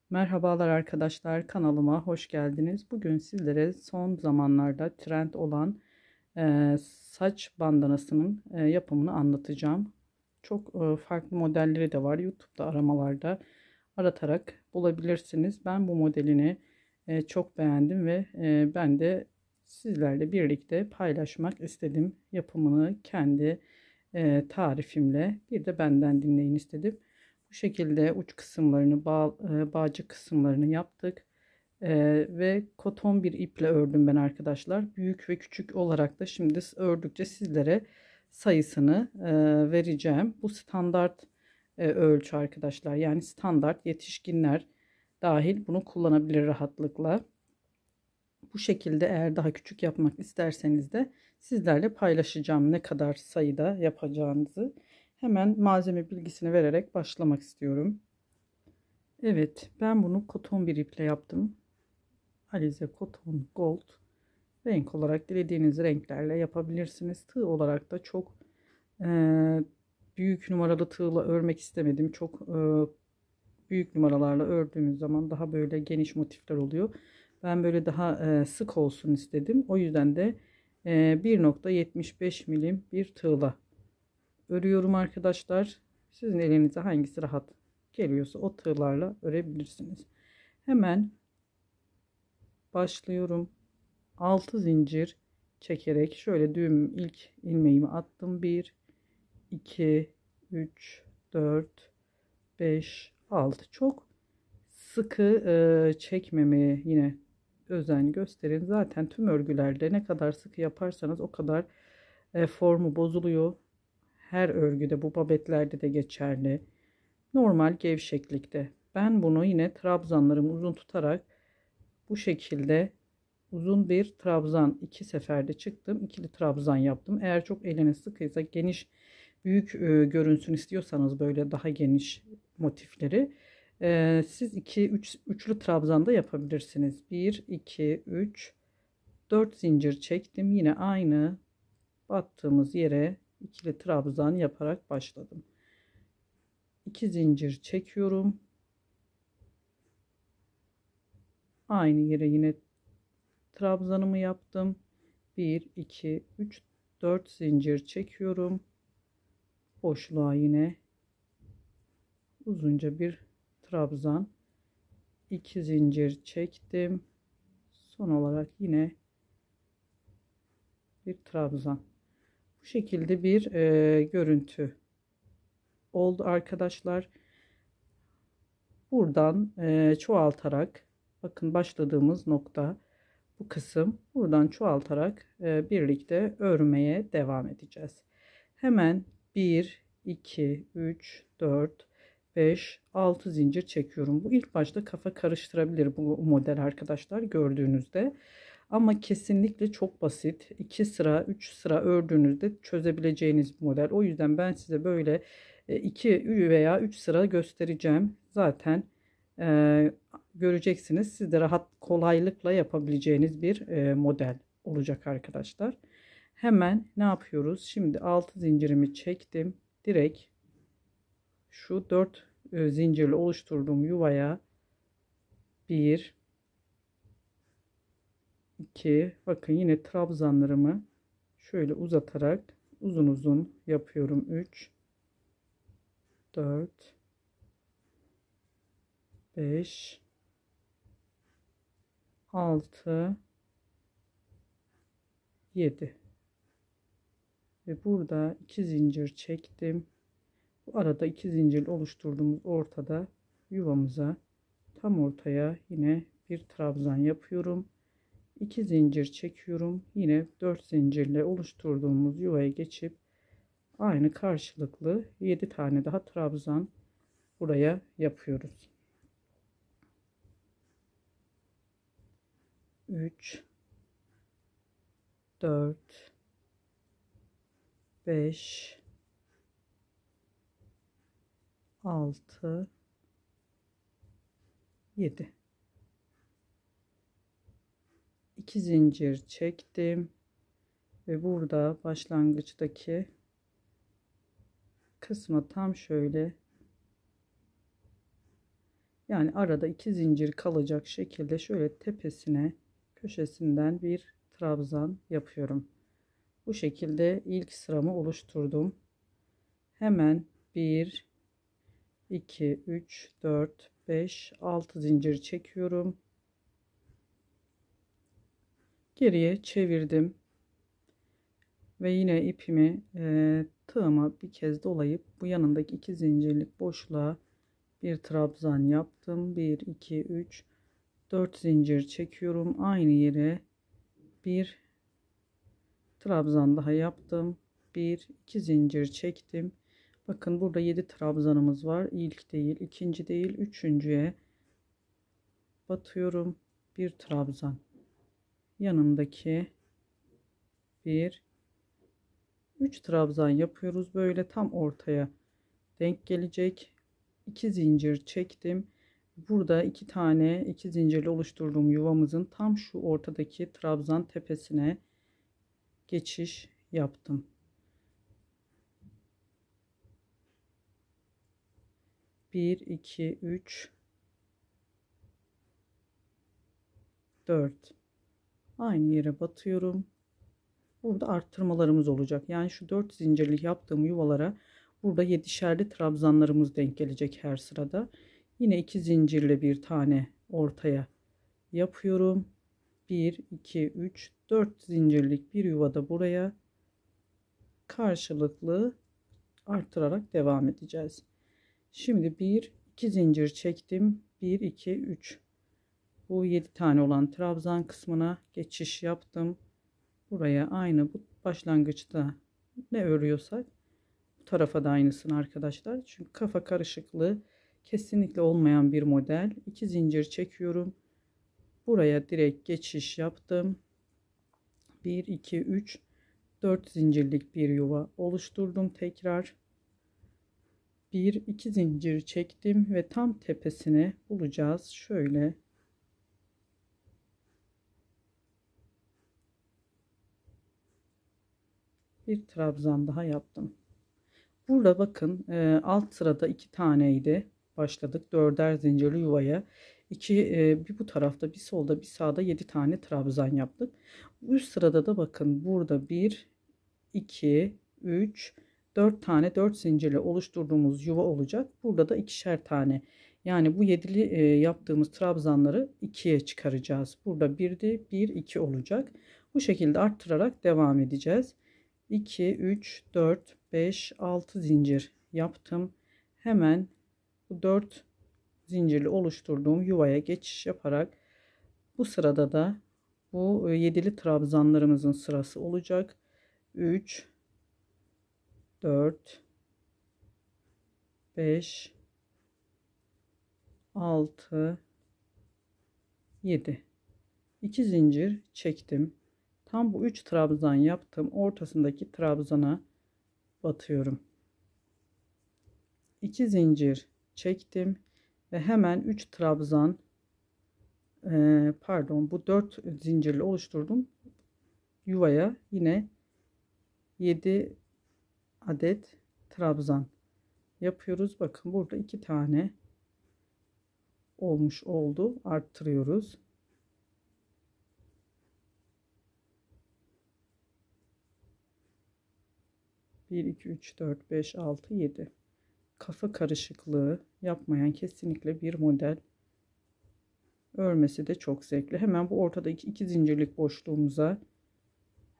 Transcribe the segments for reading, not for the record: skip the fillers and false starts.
Merhabalar arkadaşlar, kanalıma hoş geldiniz. Bugün sizlere son zamanlarda trend olan saç bandanasının yapımını anlatacağım. Çok farklı modelleri de var. YouTube'da aramalarda aratarak bulabilirsiniz. Ben bu modelini çok beğendim ve ben de sizlerle birlikte paylaşmak istedim. Yapımını kendi tarifimle bir de benden dinleyin istedim. Bu şekilde uç kısımlarını, bağcı kısımlarını yaptık. Ve koton bir iple ördüm ben arkadaşlar. Büyük ve küçük olarak da şimdi ördükçe sizlere sayısını vereceğim. Bu standart ölçü arkadaşlar. Yani standart yetişkinler dahil bunu kullanabilir rahatlıkla. Bu şekilde eğer daha küçük yapmak isterseniz de sizlerle paylaşacağım ne kadar sayıda yapacağınızı. Hemen malzeme bilgisini vererek başlamak istiyorum. Evet, ben bunu koton bir iple yaptım. Alize Cotton Gold. Renk olarak dilediğiniz renklerle yapabilirsiniz. Tığ olarak da çok e, büyük numaralı tığla örmek istemedim. Çok büyük numaralarla ördüğümüz zaman daha böyle geniş motifler oluyor. Ben böyle daha sık olsun istedim. O yüzden de 1,75 milim bir tığla örüyorum arkadaşlar. Sizin elinize hangisi rahat geliyorsa o tığlarla örebilirsiniz. Hemen başlıyorum. 6 zincir çekerek şöyle düğüm ilk ilmeğimi attım. 1 2 3 4 5 6. Çok sıkı çekmemeye yine özen gösterin. Zaten tüm örgülerde ne kadar sıkı yaparsanız o kadar formu bozuluyor. Her örgüde, bu babetlerde de geçerli. Normal gevşeklikte. Ben bunu yine trabzanlarımı uzun tutarak bu şekilde uzun bir trabzan, 2 seferde çıktım. İkili trabzan yaptım. Eğer çok eliniz sıkıysa, geniş büyük görünsün istiyorsanız böyle daha geniş motifleri siz 2 üçlü trabzan da yapabilirsiniz. 1 2 3 4 zincir çektim. Yine aynı battığımız yere ikili trabzan yaparak başladım. 2 zincir çekiyorum. Aynı yere yine trabzanımı yaptım. 1 2 3 4 zincir çekiyorum. Boşluğa yine uzunca bir trabzan, 2 zincir çektim. Son olarak yine bir trabzan. Bu şekilde bir görüntü oldu arkadaşlar. Buradan çoğaltarak, bakın başladığımız nokta bu kısım, buradan çoğaltarak birlikte örmeye devam edeceğiz. Hemen 1 2 3 4 5 6 zincir çekiyorum. Bu ilk başta kafa karıştırabilir bu model arkadaşlar, gördüğünüzde. Ama kesinlikle çok basit. 2 sıra 3 sıra ördüğünüzde çözebileceğiniz bir model. O yüzden ben size böyle 2 veya 3 sıra göstereceğim. Zaten göreceksiniz. Siz de rahat, kolaylıkla yapabileceğiniz bir model olacak arkadaşlar. Hemen ne yapıyoruz? Şimdi 6 zincirimi çektim. Direkt şu 4 zincirli oluşturduğum yuvaya 1 2, bakın yine trabzanlarımı şöyle uzatarak uzun uzun yapıyorum. 3 4 5 6 7 ve burada 2 zincir çektim. Bu arada 2 zincir oluşturduğumuz ortada yuvamıza tam ortaya yine bir trabzan yapıyorum. 2 zincir çekiyorum. Yine 4 zincirle oluşturduğumuz yuvaya geçip aynı karşılıklı 7 tane daha trabzan buraya yapıyoruz. 3 4 5 6 7, 2 zincir çektim ve burada başlangıçtaki kısma tam şöyle Yani arada 2 zincir kalacak şekilde şöyle tepesine, köşesinden bir trabzan yapıyorum. Bu şekilde ilk sıramı oluşturdum. Hemen 1 2 3 4 5 6 zincir çekiyorum. Geriye çevirdim ve yine ipimi tığıma bir kez dolayıp bu yanındaki 2 zincirlik boşluğa bir trabzan yaptım. 1 2 3 4 zincir çekiyorum. Aynı yere bir trabzan daha yaptım. 1 2 zincir çektim. Bakın burada 7 trabzanımız var. İlk değil, ikinci değil, üçüncüye batıyorum. Bir trabzan. Yanındaki 1 3 trabzan yapıyoruz. Böyle tam ortaya denk gelecek. 2 zincir çektim. Burada 2 tane 2 zincirle oluşturduğum yuvamızın tam şu ortadaki trabzan tepesine geçiş yaptım. 1 2 3 4 aynı yere batıyorum. Burada arttırmalarımız olacak. Yani şu 4 zincirli yaptığım yuvalara burada 7'şerli trabzanlarımız denk gelecek her sırada. Yine 2 zincirle bir tane ortaya yapıyorum. 1 2 3 4 zincirlik bir yuvada buraya karşılıklı arttırarak devam edeceğiz. Şimdi 1 2 zincir çektim. 1 2 3 bu 7 tane olan trabzan kısmına geçiş yaptım. Buraya aynı bu başlangıçta ne örüyorsak bu tarafa da aynısını arkadaşlar. Çünkü kafa karışıklığı kesinlikle olmayan bir model. 2 zincir çekiyorum. Buraya direkt geçiş yaptım. 1 2 3 4 zincirlik bir yuva oluşturdum. Tekrar 1 2 zincir çektim ve tam tepesine bulacağız. Şöyle bir trabzan daha yaptım. Burada bakın alt sırada 2 taneydi. Başladık 4'er zincirli yuvaya. Bir bu tarafta bir solda bir sağda 7 tane trabzan yaptık. Üst sırada da bakın burada 1 2 3 4 tane 4 zincirle oluşturduğumuz yuva olacak. Burada da ikişer tane. Yani bu yedili yaptığımız trabzanları 2'ye çıkaracağız. Burada 1'de 1 2 olacak. Bu şekilde arttırarak devam edeceğiz. 2 3 4 5 6 zincir yaptım. Hemen bu 4 zincirli oluşturduğum yuvaya geçiş yaparak bu sırada da bu yedili trabzanlarımızın sırası olacak. 3 4 5 6 7 2 zincir çektim. Tam bu 3 trabzan yaptım. Ortasındaki trabzana batıyorum. 2 zincir çektim ve hemen 3 trabzan bu 4 zincirle oluşturdum yuvaya yine 7 adet trabzan yapıyoruz. Bakın burada 2 tane olmuş oldu. Arttırıyoruz. Bir, iki, üç, dört, beş, altı, yedi. Kafa karışıklığı yapmayan kesinlikle bir model. Örmesi de çok zevkli. Hemen bu ortadaki 2 zincirlik boşluğumuza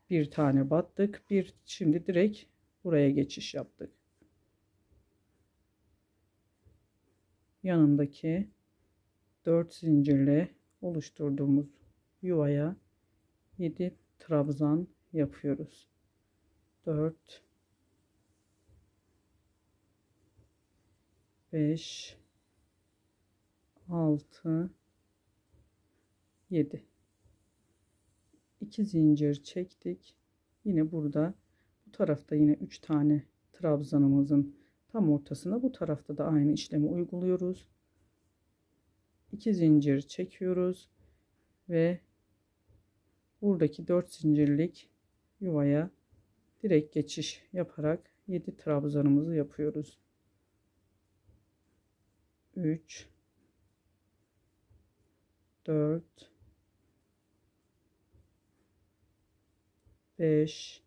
bir tane battık. Şimdi direkt buraya geçiş yaptık. Yanındaki 4 zincirle oluşturduğumuz yuvaya 7 trabzan yapıyoruz. 4 5 6 7 2 zincir çektik. Yine burada bu tarafta yine 3 tane trabzanımızın tam ortasına bu tarafta da aynı işlemi uyguluyoruz. 2 zincir çekiyoruz ve buradaki 4 zincirlik yuvaya direkt geçiş yaparak 7 trabzanımızı yapıyoruz. 3 4 5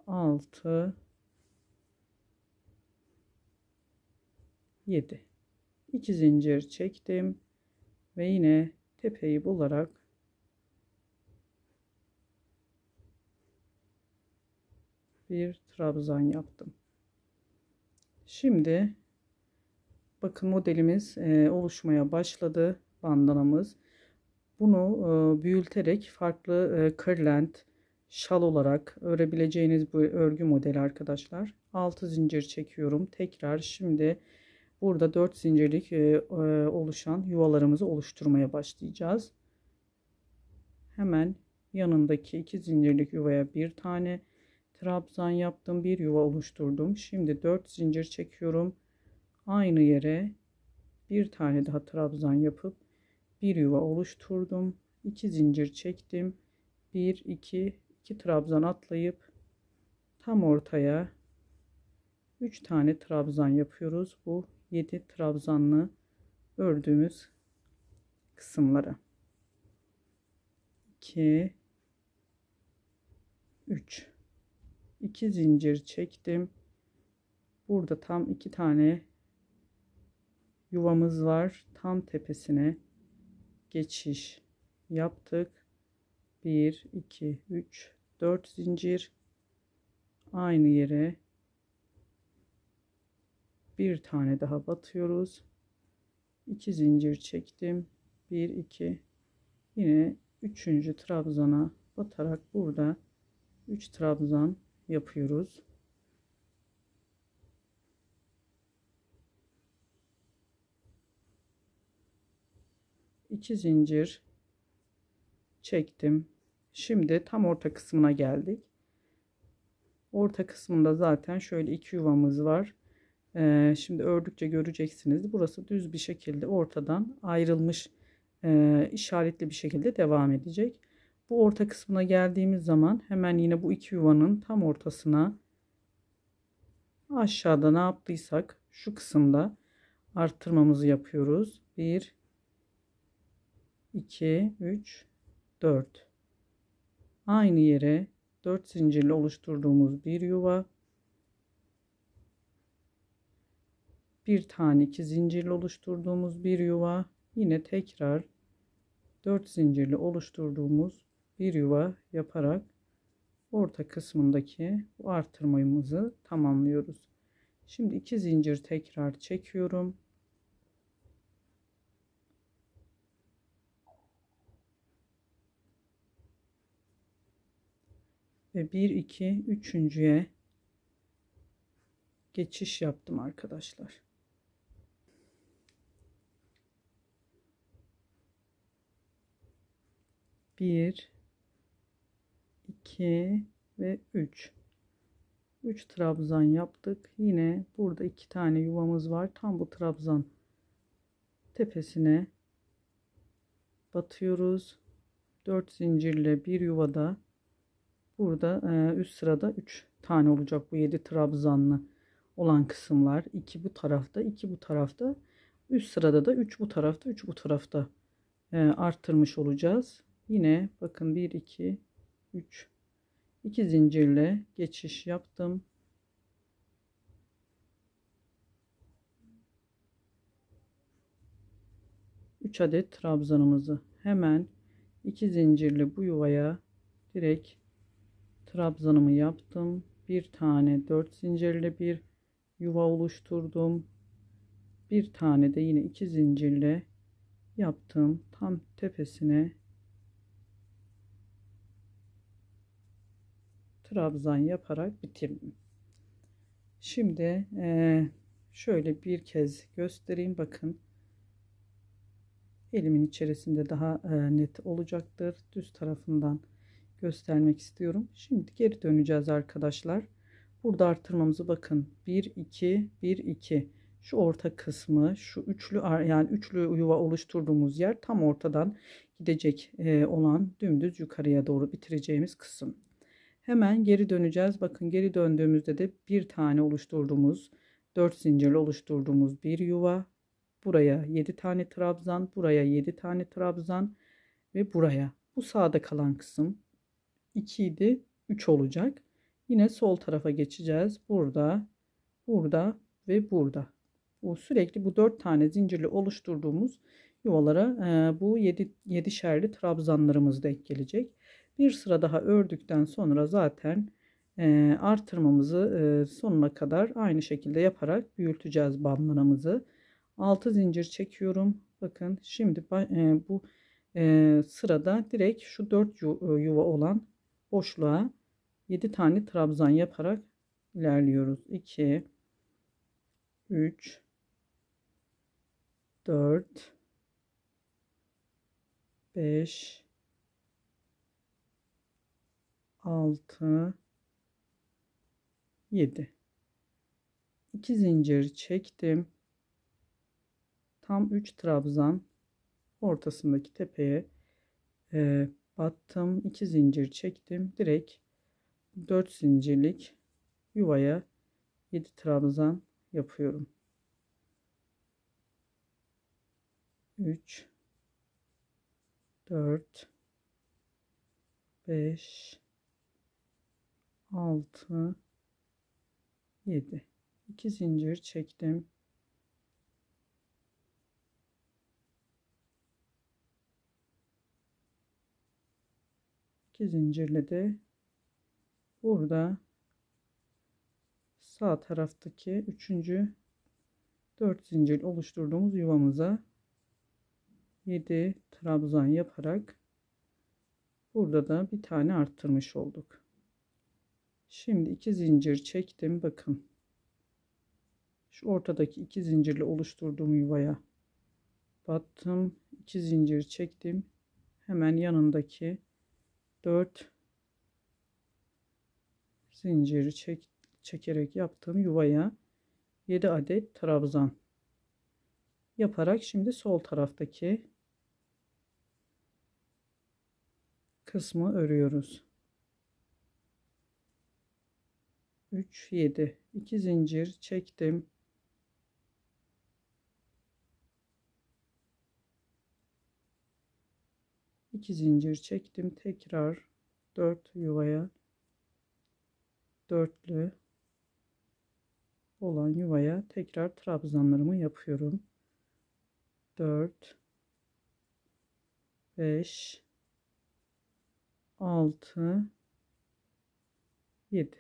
6 7 2 zincir çektim ve yine tepeyi bularak bir trabzan yaptım. Şimdi bakın modelimiz oluşmaya başladı, bandanamız. Bunu büyüterek farklı kırlent, şal olarak örebileceğiniz bu örgü modeli arkadaşlar. 6 zincir çekiyorum. Tekrar şimdi burada 4 zincirlik oluşan yuvalarımızı oluşturmaya başlayacağız. Hemen yanındaki 2 zincirlik yuvaya bir tane trabzan yaptım, bir yuva oluşturdum. Şimdi 4 zincir çekiyorum. Aynı yere bir tane daha trabzan yapıp bir yuva oluşturdum. 2 zincir çektim. 1 2 trabzan atlayıp tam ortaya 3 tane trabzan yapıyoruz. Bu 7 trabzanlı ördüğümüz kısımlara. 2 3 2 zincir çektim. Burada tam 2 tane yuvamız var. Tam tepesine geçiş yaptık. 1 2 3 4 zincir, aynı yere bir tane daha batıyoruz. 2 zincir çektim. 1 2 yine 3. trabzana batarak burada 3 trabzan yapıyoruz. İki zincir çektim. Şimdi tam orta kısmına geldik. Orta kısmında zaten şöyle 2 yuvamız var. Şimdi ördükçe göreceksiniz. Burası düz bir şekilde ortadan ayrılmış, işaretli bir şekilde devam edecek. Bu orta kısmına geldiğimiz zaman hemen yine bu 2 yuvanın tam ortasına aşağıda ne yaptıysak şu kısımda arttırmamızı yapıyoruz. 1 2 3 4 aynı yere 4 zincirle oluşturduğumuz bir yuva, bir tane 2 zincirle oluşturduğumuz bir yuva, yine tekrar 4 zincirle oluşturduğumuz bir yuva yaparak orta kısmındaki bu artırmamızı tamamlıyoruz. Şimdi 2 zincir tekrar çekiyorum. Ve 1 2 üçüncüye geçiş yaptım arkadaşlar. Bir, iki ve üç. 3 trabzan yaptık. Yine burada 2 tane yuvamız var. Tam bu trabzan tepesine batıyoruz. 4 zincirle bir yuvada, burada üst sırada 3 tane olacak bu 7 trabzanlı olan kısımlar. 2 bu tarafta, 2 bu tarafta. Üst sırada da 3 bu tarafta, 3 bu tarafta arttırmış olacağız. Yine bakın 1 2 3 2 zincirle geçiş yaptım. Üç adet trabzanımızı hemen 2 zincirle bu yuvaya direkt trabzanımı yaptım. Bir tane 4 zincirle bir yuva oluşturdum. Bir tane de yine 2 zincirle yaptım. Tam tepesine trabzan yaparak bitirdim. Şimdi şöyle bir kez göstereyim. Bakın elimin içerisinde daha net olacaktır. Düz tarafından göstermek istiyorum. Şimdi geri döneceğiz arkadaşlar. Burada artırmamızı bakın. 1 2 1 2. Şu orta kısmı, şu üçlü, yani üçlü yuva oluşturduğumuz yer tam ortadan gidecek olan dümdüz yukarıya doğru bitireceğimiz kısım. Hemen geri döneceğiz. Bakın geri döndüğümüzde de bir tane oluşturduğumuz 4 zincirle oluşturduğumuz bir yuva, buraya 7 tane trabzan, buraya 7 tane trabzan ve buraya. Bu sağda kalan kısım 2 idi, 3 olacak. Yine sol tarafa geçeceğiz. Burada, burada ve burada. Bu sürekli bu 4 tane zincirli oluşturduğumuz yuvalara bu 7'şerli trabzanlarımız denk gelecek. Bir sıra daha ördükten sonra zaten artırmamızı sonuna kadar aynı şekilde yaparak büyüteceğiz bandanaımızı. 6 zincir çekiyorum. Bakın şimdi bu sırada direkt şu 4 yuva olan boşluğa 7 tane trabzan yaparak ilerliyoruz. 2 3 4 5 6 7 2 zincir çektim. Tam 3 trabzan ortasındaki tepeye battım. 2 zincir çektim. Direkt 4 zincirlik yuvaya 7 trabzan yapıyorum. 3 4 5 6 7 2 zincir çektim. İki zincirle de burada sağ taraftaki 3. 4 zincir oluşturduğumuz yuvamıza 7 trabzan yaparak burada da bir tane arttırmış olduk. Şimdi 2 zincir çektim. Bakın şu ortadaki 2 zincirle oluşturduğum yuvaya battım. 2 zincir çektim. Hemen yanındaki 4 zinciri çekerek yaptığım yuvaya 7 adet trabzan yaparak şimdi sol taraftaki kısmı örüyoruz. 3 7 2 zincir çektim. İki zincir çektim. Tekrar 4 yuvaya, dörtlü olan yuvaya tekrar trabzanlarımı yapıyorum. 4 5 6 7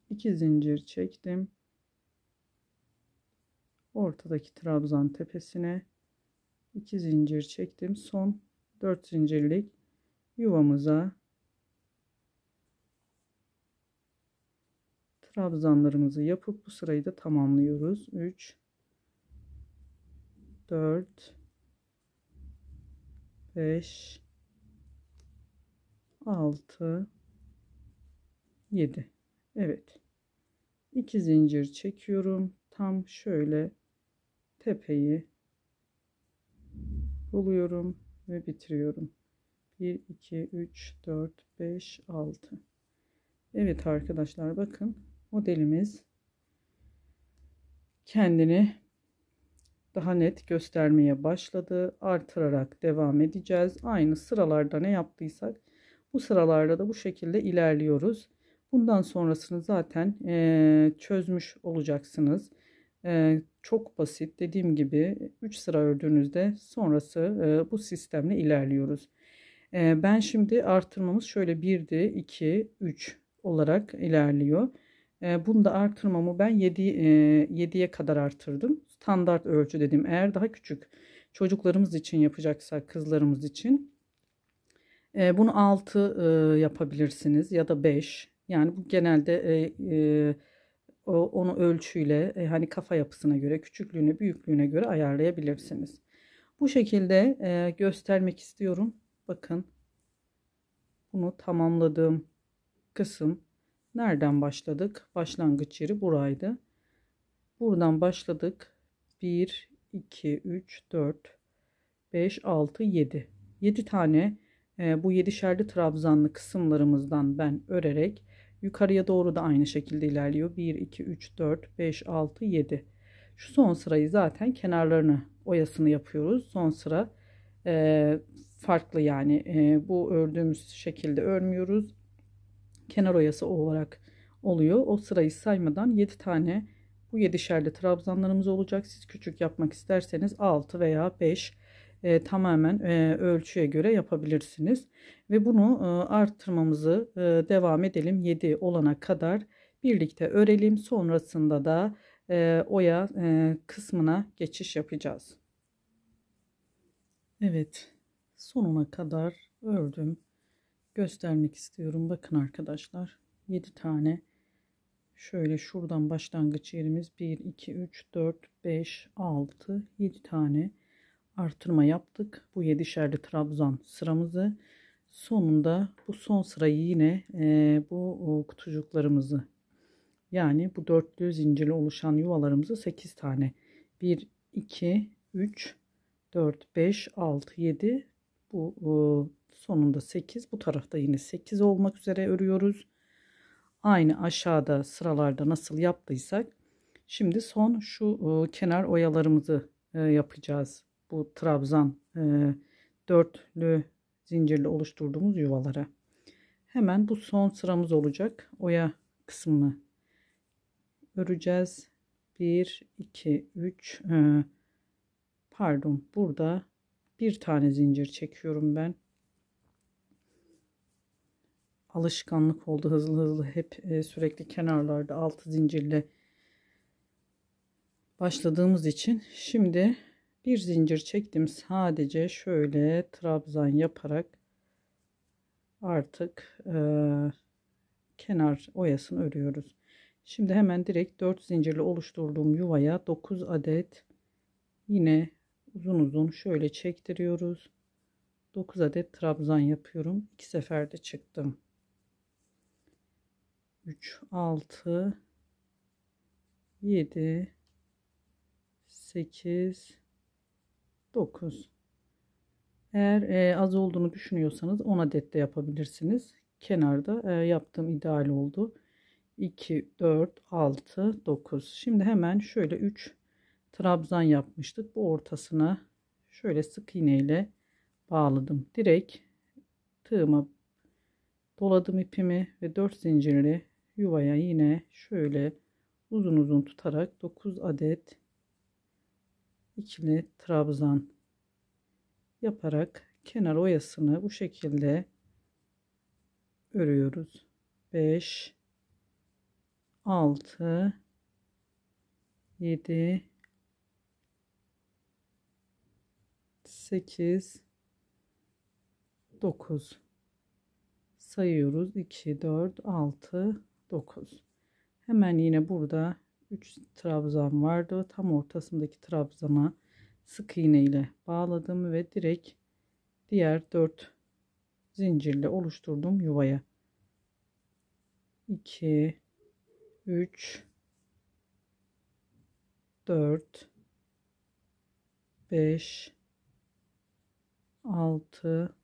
2 zincir çektim. Ortadaki trabzan tepesine 2 zincir çektim. Son 4 zincirlik yuvamıza trabzanlarımızı yapıp bu sırayı da tamamlıyoruz. 3 4 5 6 7 Evet, 2 zincir çekiyorum. Tam şöyle tepeyi buluyorum ve bitiriyorum. 1 2 3 4 5 6 Evet arkadaşlar, bakın modelimiz kendini daha net göstermeye başladı. Artırarak devam edeceğiz. Aynı sıralarda ne yaptıysak bu sıralarda da bu şekilde ilerliyoruz. Bundan sonrasını zaten çözmüş olacaksınız. Çok basit, dediğim gibi 3 sıra ördüğünüzde sonrası bu sistemle ilerliyoruz. Ben şimdi artırmamız şöyle 1'di 2 3 olarak ilerliyor. Bunda artırmamı ben 7'ye kadar artırdım. Standart ölçü dedim. Eğer daha küçük çocuklarımız için yapacaksak, kızlarımız için bunu 6 yapabilirsiniz ya da 5. Yani bu genelde onu ölçüyle hani kafa yapısına göre, küçüklüğüne, büyüklüğüne göre ayarlayabilirsiniz. Bu şekilde göstermek istiyorum. Bakın, bunu tamamladığım kısım nereden başladık? Başlangıç yeri buraydı. Buradan başladık. 1 2 3 4 5 6 7 7 tane bu 7'şerli trabzanlı kısımlarımızdan ben örerek yukarıya doğru da aynı şekilde ilerliyor. 1 2 3 4 5 6 7 Şu son sırayı zaten kenarlarını oyasını yapıyoruz. Son sıra farklı yani bu ördüğümüz şekilde örmüyoruz. Kenar oyası olarak oluyor. O sırayı saymadan 7 tane bu 7'şerli trabzanlarımız olacak. Siz küçük yapmak isterseniz 6 veya 5 tamamen ölçüye göre yapabilirsiniz. Ve bunu arttırmamızı devam edelim. 7 olana kadar birlikte örelim. Sonrasında da oya kısmına geçiş yapacağız. Evet, sonuna kadar ördüm. Göstermek istiyorum. Bakın arkadaşlar, 7 tane şöyle şuradan başlangıç yerimiz 1 2 3 4 5 6 7 tane artırma yaptık. Bu 7'şerli trabzan sıramızı sonunda bu son sırayı yine bu kutucuklarımızı yani bu dörtlü zincirli oluşan yuvalarımızı 8 tane 1 2 3 4 5 6 7 bu sonunda 8, bu tarafta yine 8 olmak üzere örüyoruz. Aynı aşağıda sıralarda nasıl yaptıysak şimdi son şu kenar oyalarımızı yapacağız. Bu trabzan dörtlü zincirli oluşturduğumuz yuvalara. Hemen bu son sıramız olacak. Oya kısmını öreceğiz. 1 2 3 pardon, burada bir tane zincir çekiyorum ben. Alışkanlık oldu, hızlı hep sürekli kenarlarda 6 zincirle başladığımız için şimdi bir zincir çektim, sadece şöyle trabzan yaparak artık kenar oyasını örüyoruz. Şimdi hemen direkt 4 zincirle oluşturduğum yuvaya 9 adet yine uzun uzun şöyle çektiriyoruz. 9 adet trabzan yapıyorum. 2 seferde çıktım. 3 6 7 8 9. Eğer az olduğunu düşünüyorsanız 10 adet de yapabilirsiniz. Kenarda yaptığım ideal oldu. 2 4 6 9. Şimdi hemen şöyle 3 trabzan yapmıştık. Bu ortasına şöyle sık iğne ile bağladım. Direkt tığıma doladım ipimi ve 4 zincirli yuvaya yine şöyle uzun uzun tutarak 9 adet ikili trabzan yaparak kenar oyasını bu şekilde örüyoruz. 5 6 7 8 9 sayıyoruz. 2 4 6 9. Hemen yine burada 3 trabzan vardı. Tam ortasındaki trabzana sık iğne ile bağladım ve direkt diğer 4 zincirle oluşturdum yuvaya. 2 3 4 5 6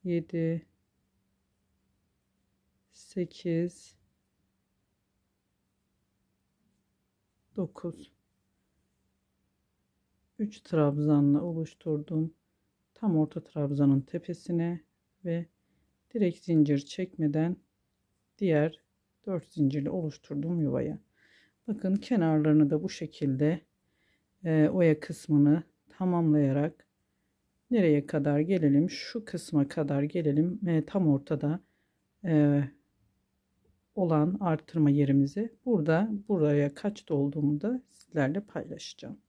7 8 9. 3 trabzanla oluşturdum. Tam orta trabzanın tepesine ve direkt zincir çekmeden diğer 4 zincirle oluşturduğum yuvaya. Bakın kenarlarını da bu şekilde oya kısmını tamamlayarak nereye kadar gelelim? Şu kısma kadar gelelim. Tam ortada olan artırma yerimizi buraya kaç olduğumu da sizlerle paylaşacağım.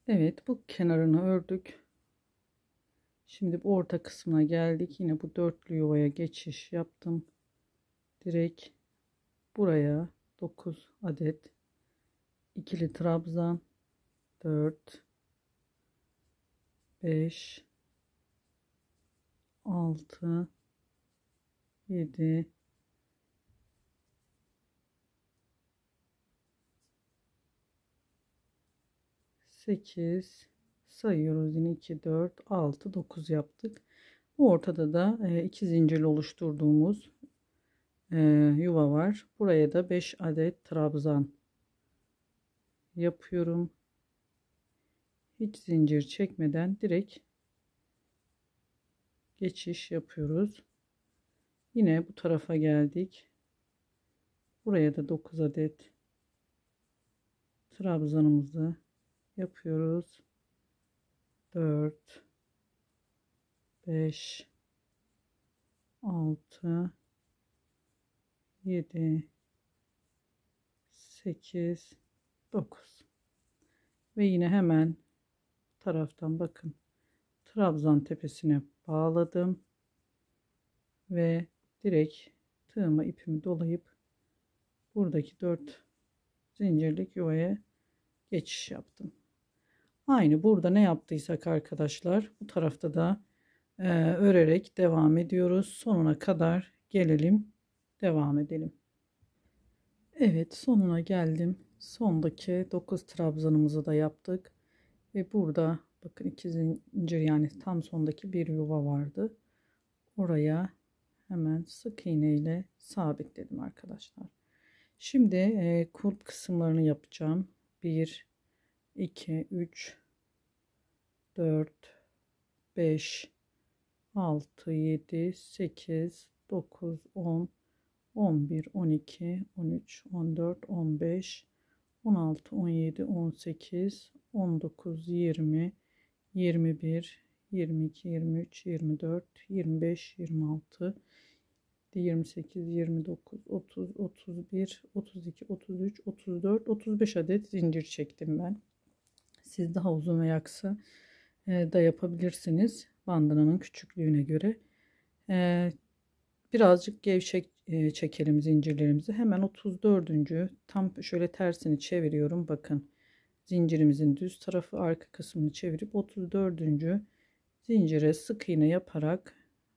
Evet, bu kenarını ördük. Şimdi bu orta kısmına geldik. Yine bu dörtlü yuvaya geçiş yaptım. Direkt buraya 9 adet ikili trabzan, 4 5 6 7 8 sayıyoruz, yine 2 4 6 9 yaptık. Bu ortada da iki zincirli oluşturduğumuz yuva var. Buraya da 5 adet trabzan yapıyorum. Hiç zincir çekmeden direkt geçiş yapıyoruz. Yine bu tarafa geldik. Buraya da 9 adet trabzanımızı yapıyoruz. 4 5 6 7 8 9 ve yine hemen taraftan bakın trabzan tepesine bağladım ve direkt tığıma ipimi dolayıp buradaki 4 zincirlik yuvaya geçiş yaptım. Aynı burada ne yaptıysak arkadaşlar bu tarafta da örerek devam ediyoruz. Sonuna kadar gelelim, devam edelim. Evet, sonuna geldim. Sondaki 9 trabzanımızı da yaptık. Ve burada bakın 2 zincir, yani tam sondaki bir yuva vardı. Oraya hemen sık iğne ile sabitledim arkadaşlar. Şimdi kulp kısımlarını yapacağım. 1 2 3 4 5 6 7 8 9 10 11 12 13 14 15 16 17 18 19 20 21 22 23 24 25 26 28 29 30 31 32 33 34 35 adet zincir çektim ben. Siz daha uzun veya kısa da yapabilirsiniz bandananın küçüklüğüne göre. Birazcık gevşek çekelim zincirlerimizi. Hemen 34. tam şöyle tersini çeviriyorum. Bakın zincirimizin düz tarafı, arka kısmını çevirip 34. zincire sık iğne yaparak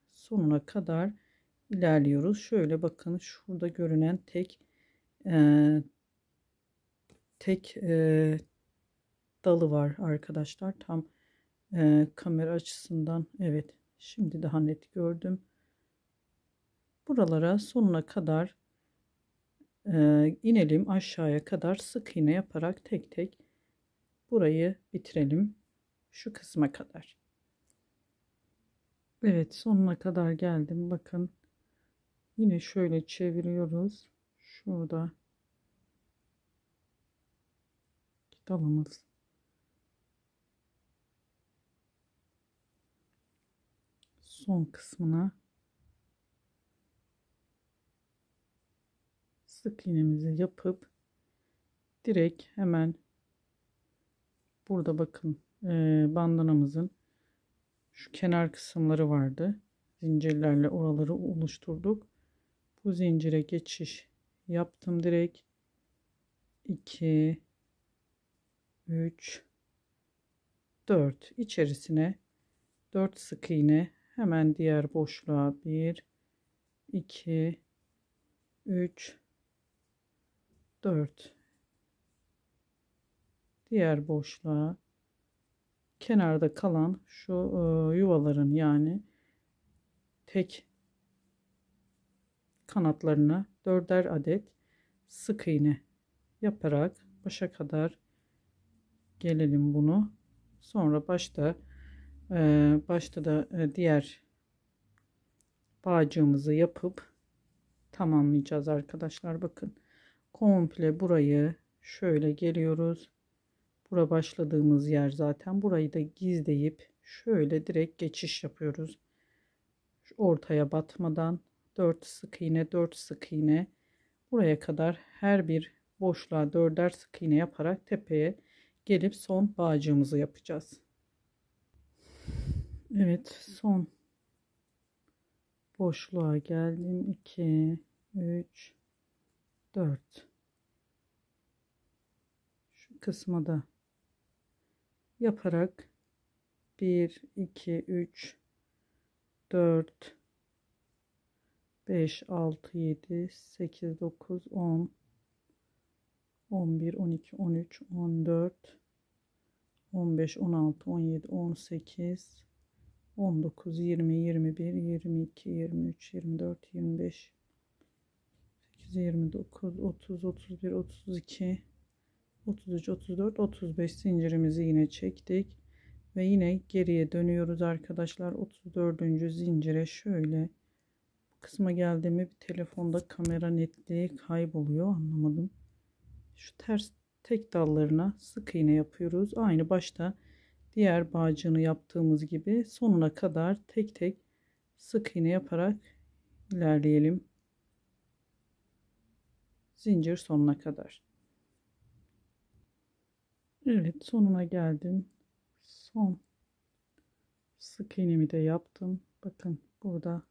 sonuna kadar ilerliyoruz. Şöyle bakın, şurada görünen tek dalı var arkadaşlar. Tam kamera açısından, evet, şimdi daha net gördüm. Buralara sonuna kadar inelim, aşağıya kadar sık iğne yaparak tek tek burayı bitirelim, şu kısma kadar. Evet, sonuna kadar geldim. Bakın yine şöyle çeviriyoruz. Şurada dalımız, son kısmına sık iğnemizi yapıp direkt hemen burada bakın bandanamızın şu kenar kısımları vardı. Zincirlerle oraları oluşturduk. Bu zincire geçiş yaptım direkt. 2 3 4 içerisine 4 sık iğne, hemen diğer boşluğa 1 2 3 4 diğer boşluğa, kenarda kalan şu yuvaların, yani tek kanatlarına 4'er adet sık iğne yaparak başa kadar gelelim bunu. Sonra başta da diğer bağcığımızı yapıp tamamlayacağız arkadaşlar. Bakın komple burayı şöyle geliyoruz. Bura başladığımız yer zaten. Burayı da gizleyip şöyle direkt geçiş yapıyoruz. Şu ortaya batmadan 4 sık iğne 4 sık iğne buraya kadar her bir boşluğa 4'er sık iğne yaparak tepeye gelip son bağcığımızı yapacağız. Evet, son boşluğa geldim. 2 3 4 şu kısma da yaparak 1 2 3 4 5 6 7 8 9 10 11 12 13 14 15 16 17 18 19 20 21 22 23 24 25 28, 29, 30, 31, 32, 33, 34, 35 zincirimizi yine çektik. Ve yine geriye dönüyoruz arkadaşlar. 34. zincire şöyle bu kısma geldiğimde bir telefonda kamera netliği kayboluyor. Anlamadım. Şu ters tek dallarına sık iğne yapıyoruz. Aynı başta diğer bağcığını yaptığımız gibi sonuna kadar tek tek sık iğne yaparak ilerleyelim. Zincir sonuna kadar. Evet, sonuna geldim. Son sık iğnemi de yaptım. Bakın burada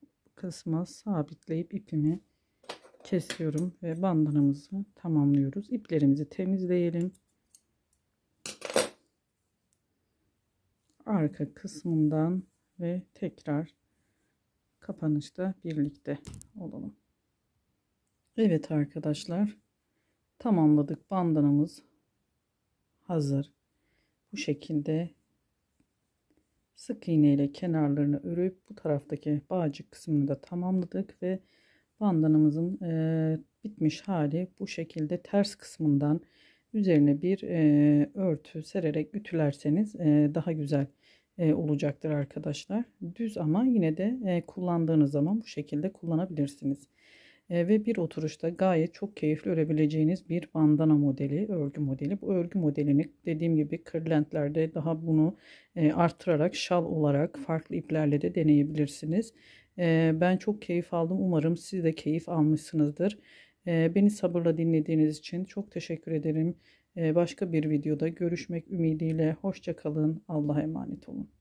bu kısma sabitleyip ipimi kesiyorum ve bandanamızı tamamlıyoruz. İplerimizi temizleyelim. Arka kısmından ve tekrar kapanışta birlikte olalım. Evet arkadaşlar, tamamladık. Bandanamız hazır. Bu şekilde sık iğne ile kenarlarını örüp bu taraftaki bağcık kısmını da tamamladık ve bandanamızın bitmiş hali bu şekilde. Ters kısmından üzerine bir örtü sererek ütülerseniz daha güzel olacaktır arkadaşlar. Düz ama yine de kullandığınız zaman bu şekilde kullanabilirsiniz. Ve bir oturuşta gayet çok keyifli örebileceğiniz bir bandana modeli, örgü modeli. Bu örgü modelini dediğim gibi kırlentlerde daha bunu arttırarak şal olarak farklı iplerle de deneyebilirsiniz. Ben çok keyif aldım. Umarım siz de keyif almışsınızdır. Beni sabırla dinlediğiniz için çok teşekkür ederim. Başka bir videoda görüşmek ümidiyle. Hoşça kalın. Allah'a emanet olun.